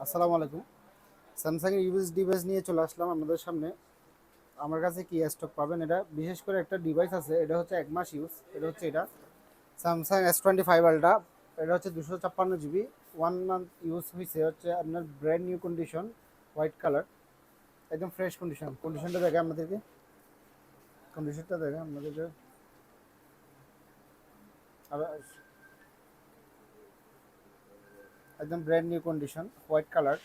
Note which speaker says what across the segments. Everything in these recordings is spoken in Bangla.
Speaker 1: আসসালামু আলাইকুম। স্যামসাং এর ইউএস ডিভাইস নিয়ে চলে আসলাম আপনাদের সামনে। আমার কাছে কি স্টক পাবেন, এটা বিশেষ করে একটা ডিভাইস আছে, এটা হচ্ছে 1 মাস ইউজ। এটা স্যামসাং S25 আলট্রা। এটা হচ্ছে 256 জিবি। 1 মান্থ ইউজ হয়েছে, হচ্ছে আপনার brand new condition, white colour, একদম ফ্রেশ কন্ডিশন। কন্ডিশনটা দেখে আপনাদেরকে আর একদম brand new condition, white colour.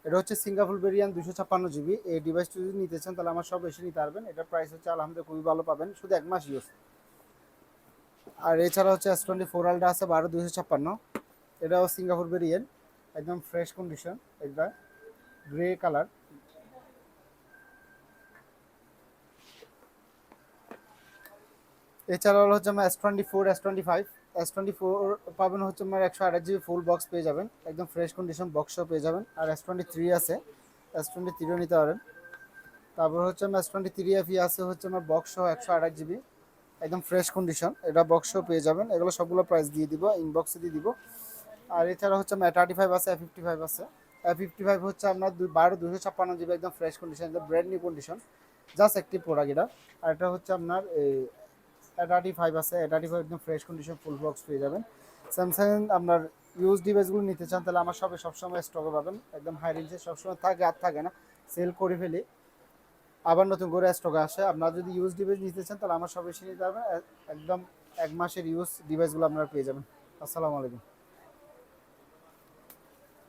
Speaker 1: এটা হচ্ছে সিঙ্গাপুর ভেরিয়ান্ট, 256 জিবি। এই ডিভাইসটা যদি নিতে চান তাহলে আমার সব এসে নিতে পারবেন। এটার প্রাইস হচ্ছে আলহামদুলিল্লাহ খুবই ভালো পাবেন, শুধু 1 মাস ইউজ। আর এছাড়া হচ্ছে S24 আলট্রা আছে 12 256। এটাও সিঙ্গাপুর ভেরিয়েন্ট, একদম ফ্রেশ কন্ডিশন, এটা গ্রে কালার। এছাড়াও হচ্ছে আমার S24 S25 পাবেন হচ্ছে আমার 128 জিবি ফুল বক্স পেয়ে যাবেন, একদম ফ্রেশ কন্ডিশন বক্সও পেয়ে যাবেন। আর S23 আছে, S23ও নিতে পারেন। তারপর হচ্ছে আমার S23 FE আছে, হচ্ছে আমার বক্স সহ 128 জিবি, একদম ফ্রেশ কন্ডিশন, এটা বক্সও পেয়ে যাবেন। এগুলো সবগুলো প্রাইস দিয়ে দিব, ইনবক্সে দিয়ে দিব। আর এছাড়া হচ্ছে আমার A35 আছে, A55 আছে। A55 হচ্ছে আপনার 12 256 জিবি, একদম ফ্রেশ কন্ডিশন, একদম ব্র্যান্ড নিউ কন্ডিশন, জাস্ট একটি প্রোডাক্ট এটা। আর এটা হচ্ছে আপনার এই A35 আছে, A35 একদম ফ্রেশ কন্ডিশন ফুল বক্স পেয়ে যাবেন। স্যামসাং আপনার ইউজ ডিভাইসগুলো নিতে চান তাহলে আমার সবসময় স্টকে পাবেন, একদম হাই রেঞ্জে সবসময় থাকে, আর থাকে না, সেল করে ফেলি, আবার নতুন করে স্টকে আসে। আপনারা যদি ইউজ ডিভাইস নিতে চান তাহলে আমার সব এসে নিতে পারবেন। একদম 1 মাসের ইউজ ডিভাইসগুলো আপনারা পেয়ে যাবেন। আসসালামু আলাইকুম।